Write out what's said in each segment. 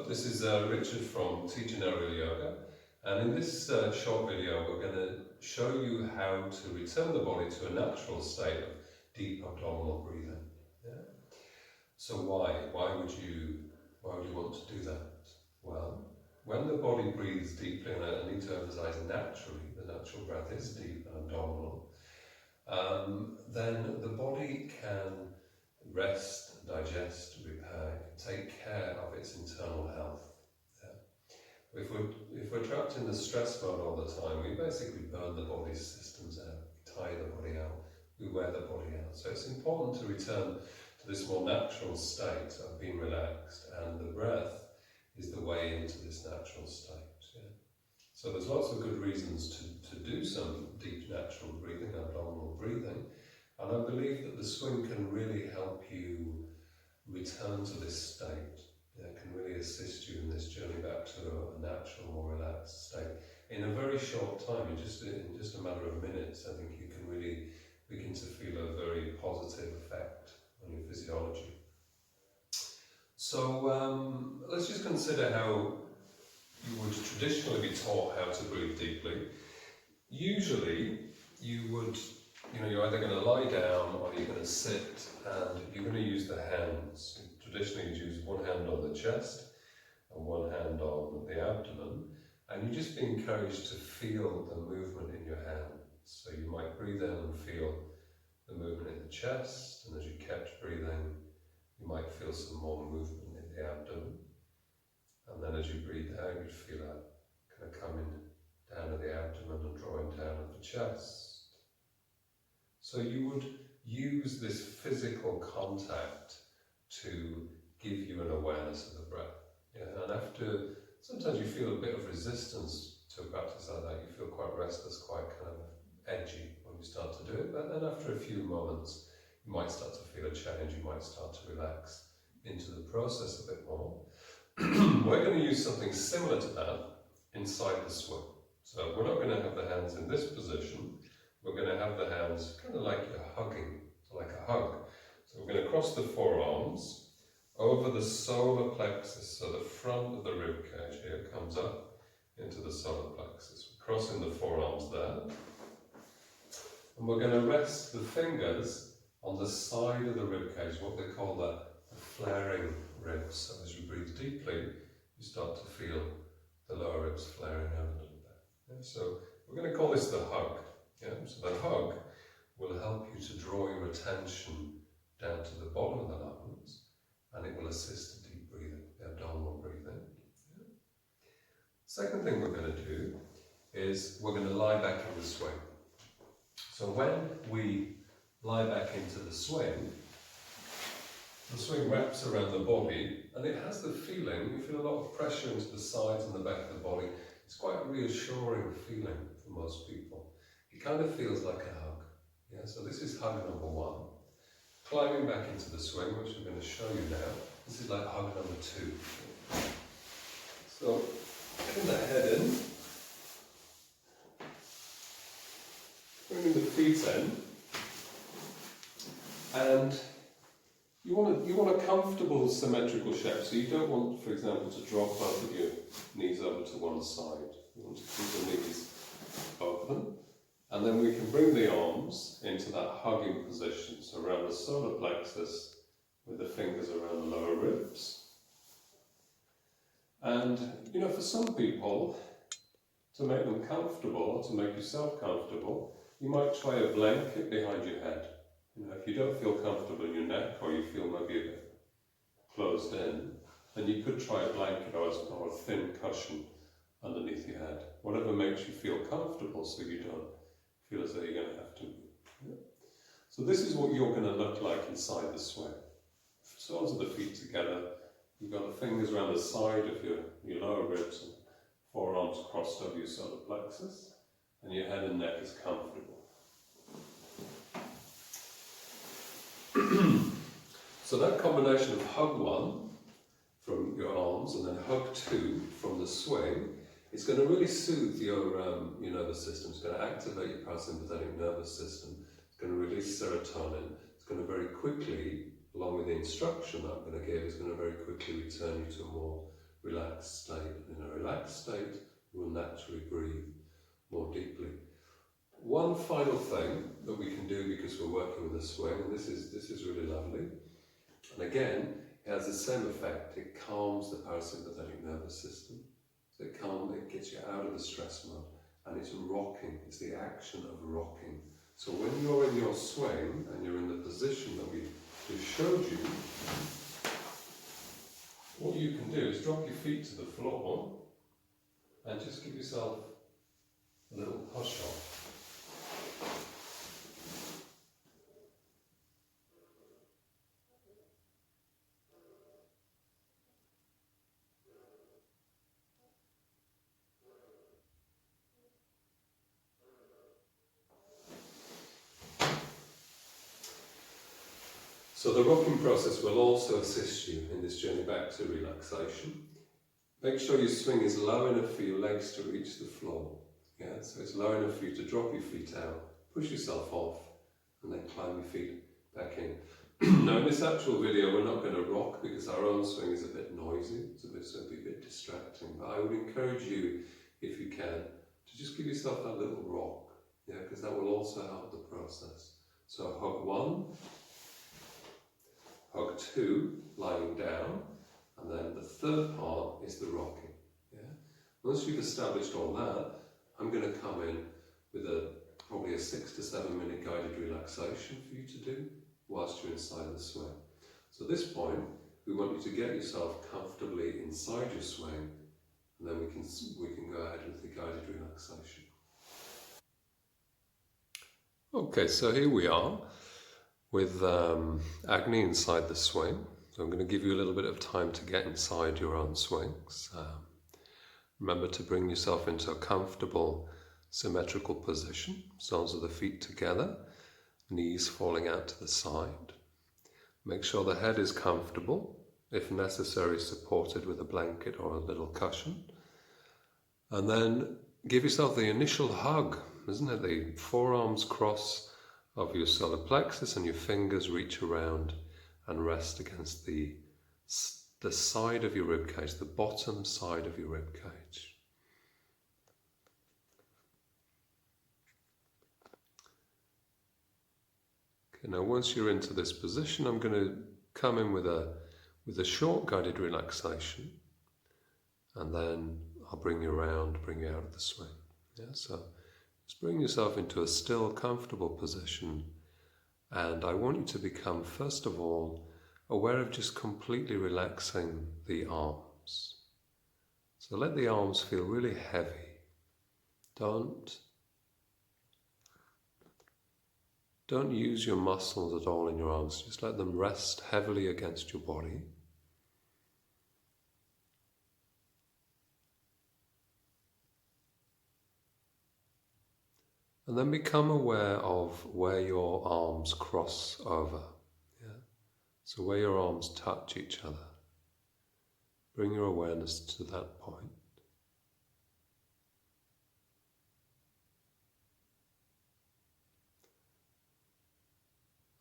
this is Richard from Teaching Aerial Yoga, and in this short video we're going to show you how to return the body to a natural state of deep abdominal breathing. Yeah? So why would you want to do that? Well, when the body breathes deeply, and I need to emphasize naturally, the natural breath is deep and abdominal, then the body can rest, digest, repair, take care of its internal health. Yeah. If we're trapped in the stress mode all the time, we basically burn the body's systems out, we tire the body out, we wear the body out. So it's important to return to this more natural state of being relaxed, and the breath is the way into this natural state. Yeah. So there's lots of good reasons to do some deep natural breathing, abdominal breathing, and I believe that the swing can really help you return to this state. It can really assist you in this journey back to a natural, more relaxed state. In a very short time, in just a matter of minutes, I think you can really begin to feel a very positive effect on your physiology. So let's just consider how you would traditionally be taught how to breathe deeply. Usually, you're either going to lie down or you're going to sit, and you're going to use the hands. Traditionally, you'd use one hand on the chest and one hand on the abdomen, and you just be encouraged to feel the movement in your hands. So you might breathe in and feel the movement in the chest, and as you catch breathing, you might feel some more movement in the abdomen. And then as you breathe out, you'd feel it kind of coming down to the abdomen and drawing down at the chest. So you would use this physical contact to give you an awareness of the breath. Yeah? And sometimes you feel a bit of resistance to a practice like that. You feel quite restless, quite kind of edgy when you start to do it. But then after a few moments, you might start to feel a change. You might start to relax into the process a bit more. We're going to use something similar to that inside the swing. So we're not going to have the hands in this position. We're going to have the hands kind of like you're hugging, like a hug. So we're going to cross the forearms over the solar plexus, so the front of the rib cage here comes up into the solar plexus. We're crossing the forearms there. And we're going to rest the fingers on the side of the rib cage, what they call the flaring ribs. So as you breathe deeply, you start to feel the lower ribs flaring out a little bit. Yeah, so we're going to call this the hug. Yeah, so the hug will help you to draw your attention down to the bottom of the lungs, and it will assist the deep breathing, the abdominal breathing. Yeah. Second thing we're going to do is we're going to lie back in the swing. So when we lie back into the swing wraps around the body, and it has the feeling, you feel a lot of pressure into the sides and the back of the body. It's quite a reassuring feeling for most people. It kind of feels like a hug. Yeah, so this is hug number one. Climbing back into the swing, which I'm going to show you now. This is like hug number two. So, getting the head in, bringing the feet in, and you want a comfortable symmetrical shape. So you don't want, for example, to drop both of your knees over to one side. You want to keep the knees open. And then we can bring the arms into that hugging position, so around the solar plexus with the fingers around the lower ribs. And, for some people, to make them comfortable, or to make yourself comfortable, you might try a blanket behind your head. If you don't feel comfortable in your neck, or you feel maybe a bit closed in, then you could try a blanket or a thin cushion underneath your head. Whatever makes you feel comfortable, so you don't feel as though you're going to have to move. Yeah? So this is what you're going to look like inside the swing. Soles of the feet together, you've got the fingers around the side of your lower ribs, and forearms crossed over your solar plexus, and your head and neck is comfortable. So that combination of hug one from your arms and then hug two from the swing, it's going to really soothe your nervous system. It's going to activate your parasympathetic nervous system. It's going to release serotonin. It's going to very quickly, along with the instruction that I'm going to give, it's going to very quickly return you to a more relaxed relaxed state. In a relaxed state, you will naturally breathe more deeply. One final thing that we can do, because we're working with a swing, and this is really lovely, and again, it has the same effect. It calms the parasympathetic nervous system. So it gets you out of the stress mode, and it's rocking. It's the action of rocking. So when you're in your swing and you're in the position that we just showed you, what you can do is drop your feet to the floor and just give yourself a little push off. So the rocking process will also assist you in this journey back to relaxation. Make sure your swing is low enough for your legs to reach the floor. Yeah, so it's low enough for you to drop your feet out, push yourself off, and then climb your feet back in. Now in this actual video we're not going to rock because our own swing is a bit noisy, so it'll be a bit distracting, but I would encourage you, if you can, to just give yourself that little rock, yeah, because that will also help the process. So hug 1, hug 2, lying down, and then the third part is the rocking. Yeah? Once you've established all that, I'm going to come in with probably a 6 to 7 minute guided relaxation for you to do whilst you're inside the swing. So at this point, we want you to get yourself comfortably inside your swing, and then we can go ahead with the guided relaxation. Okay, so here we are with Agni inside the swing. So I'm going to give you a little bit of time to get inside your own swings. Remember to bring yourself into a comfortable symmetrical position, soles of the feet together, knees falling out to the side. Make sure the head is comfortable, if necessary supported with a blanket or a little cushion. And then give yourself the initial hug, isn't it? The forearms cross of your solar plexus and your fingers reach around and rest against the side of your ribcage, the bottom side of your ribcage. Okay, now once you're into this position, I'm going to come in with a short guided relaxation, and then I'll bring you around, bring you out of the swing. Yeah, so just bring yourself into a still, comfortable position, and I want you to become, first of all, aware of just completely relaxing the arms. So let the arms feel really heavy. Don't use your muscles at all in your arms. Just let them rest heavily against your body. And then become aware of where your arms cross over. Yeah? So where your arms touch each other. Bring your awareness to that point.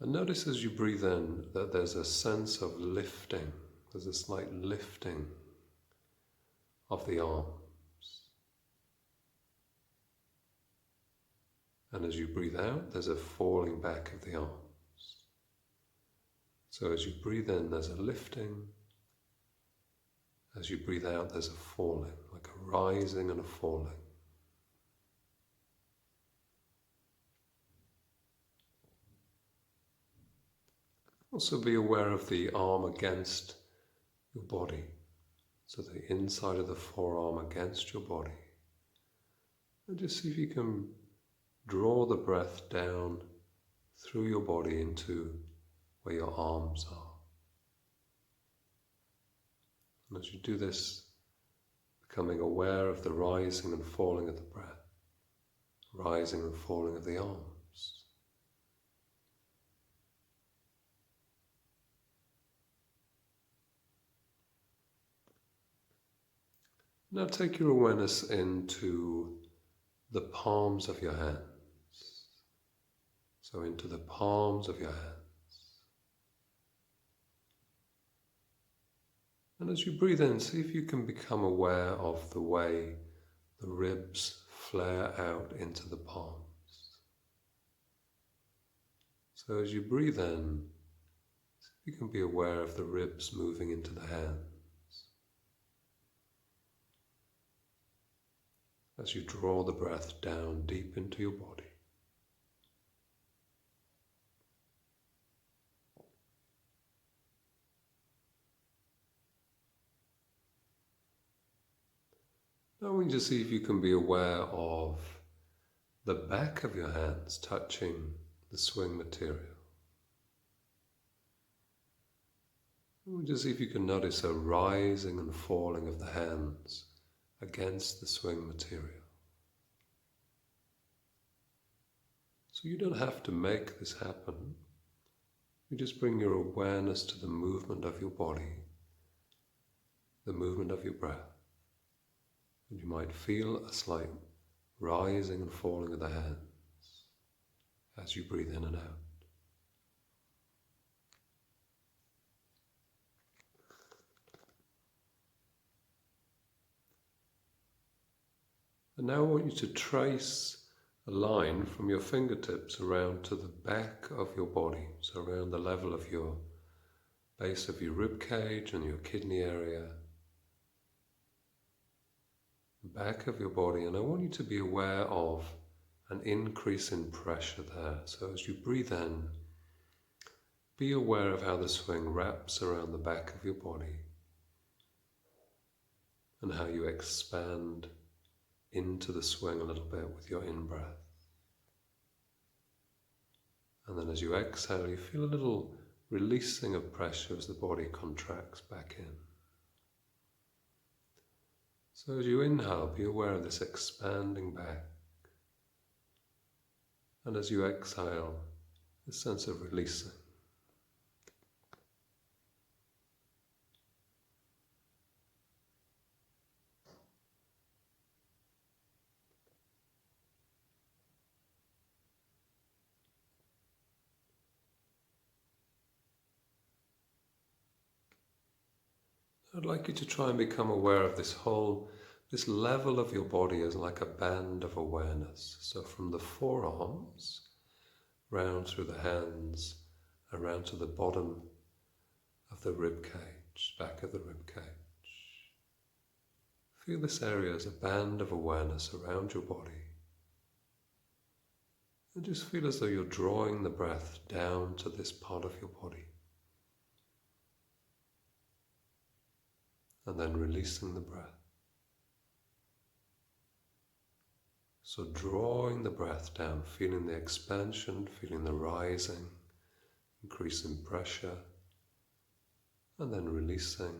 And notice as you breathe in that there's a sense of lifting. There's a slight lifting of the arms. And as you breathe out, there's a falling back of the arms. So as you breathe in, there's a lifting. As you breathe out, there's a falling, like a rising and a falling. Also be aware of the arm against your body. So the inside of the forearm against your body. And just see if you can draw the breath down through your body into where your arms are. And as you do this, becoming aware of the rising and falling of the breath, rising and falling of the arms. Now take your awareness into the palms of your hands. So into the palms of your hands. And as you breathe in, see if you can become aware of the way the ribs flare out into the palms. So as you breathe in, see if you can be aware of the ribs moving into the hands. As you draw the breath down deep into your body. Now I want you to see if you can be aware of the back of your hands touching the swing material. I want you to see if you can notice a rising and falling of the hands against the swing material. So you don't have to make this happen. You just bring your awareness to the movement of your body, the movement of your breath. And you might feel a slight rising and falling of the hands as you breathe in and out. And now I want you to trace a line from your fingertips around to the back of your body, so around the level of your base of your rib cage and your kidney area, the back of your body, and I want you to be aware of an increase in pressure there. So as you breathe in, be aware of how the swing wraps around the back of your body and how you expand into the swing a little bit with your in-breath. And then as you exhale, you feel a little releasing of pressure as the body contracts back in. So as you inhale, be aware of this expanding back. And as you exhale, this sense of releasing. I'd like you to try and become aware of this level of your body as like a band of awareness. So from the forearms, round through the hands, around to the bottom of the rib cage, back of the rib cage. Feel this area as a band of awareness around your body. And just feel as though you're drawing the breath down to this part of your body. And then releasing the breath. So drawing the breath down, feeling the expansion, feeling the rising, increasing pressure, and then releasing,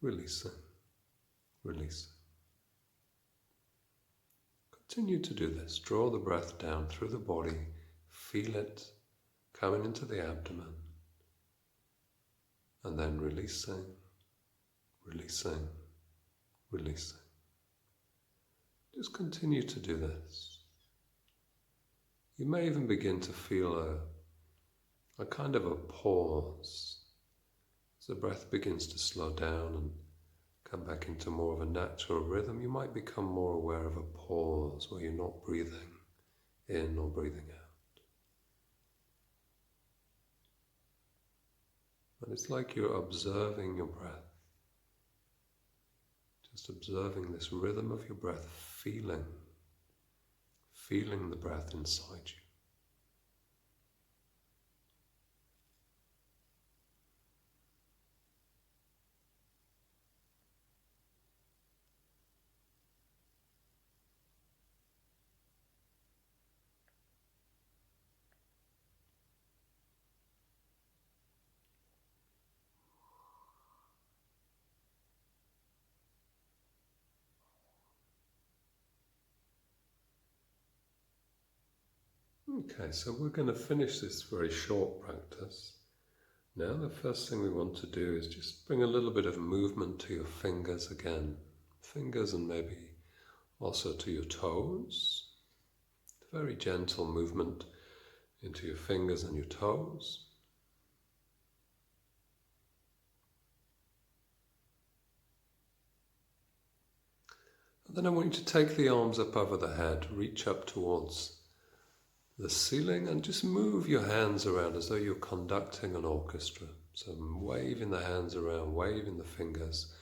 releasing, releasing. Continue to do this. Draw the breath down through the body, feel it coming into the abdomen, and then releasing, releasing, releasing. Just continue to do this. You may even begin to feel a kind of a pause as the breath begins to slow down and come back into more of a natural rhythm. You might become more aware of a pause where you're not breathing in or breathing out. And it's like you're observing your breath. Just observing this rhythm of your breath, feeling the breath inside you. Okay, so we're going to finish this very short practice. Now the first thing we want to do is just bring a little bit of movement to your fingers again. Fingers and maybe also to your toes. Very gentle movement into your fingers and your toes. And then I want you to take the arms up over the head, reach up towards the ceiling and just move your hands around as though you're conducting an orchestra. So waving the hands around, waving the fingers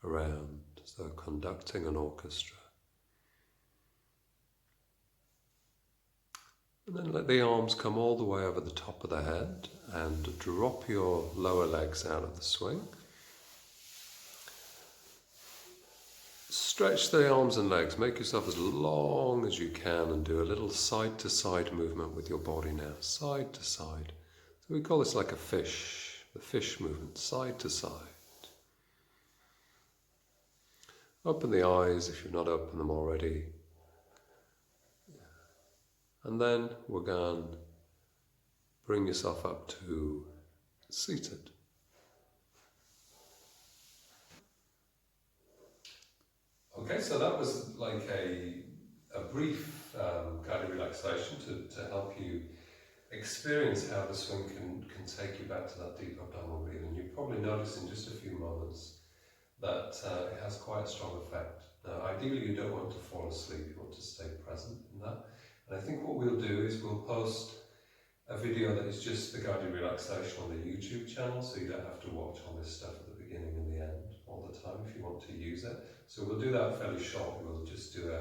around as though conducting an orchestra. And then let the arms come all the way over the top of the head and drop your lower legs out of the swing. Stretch the arms and legs, make yourself as long as you can and do a little side to side movement with your body now, side to side. So we call this like a fish, the fish movement, side to side. Open the eyes if you've not opened them already. And then we're going to bring yourself up to seated. Okay, so that was like a brief guided relaxation to help you experience how the swing can take you back to that deep abdominal breathing. You probably notice in just a few moments that it has quite a strong effect. Now, ideally you don't want to fall asleep, you want to stay present in that. And I think what we'll do is we'll post a video that is just the guided relaxation on the YouTube channel, so you don't have to watch all this stuff at the beginning and the end all the time if you want to use it. So we'll do that fairly shortly. We'll just do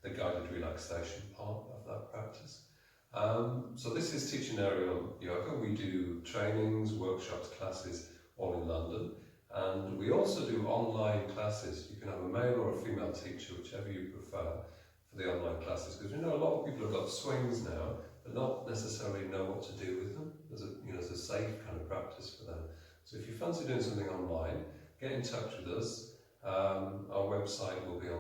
the guided relaxation part of that practice. So this is Teaching Aerial Yoga. We do trainings, workshops, classes all in London. And we also do online classes. You can have a male or a female teacher, whichever you prefer, for the online classes. Because we know a lot of people have got swings now, but not necessarily know what to do with them. There's a safe kind of practice for them. So if you fancy doing something online, get in touch with us.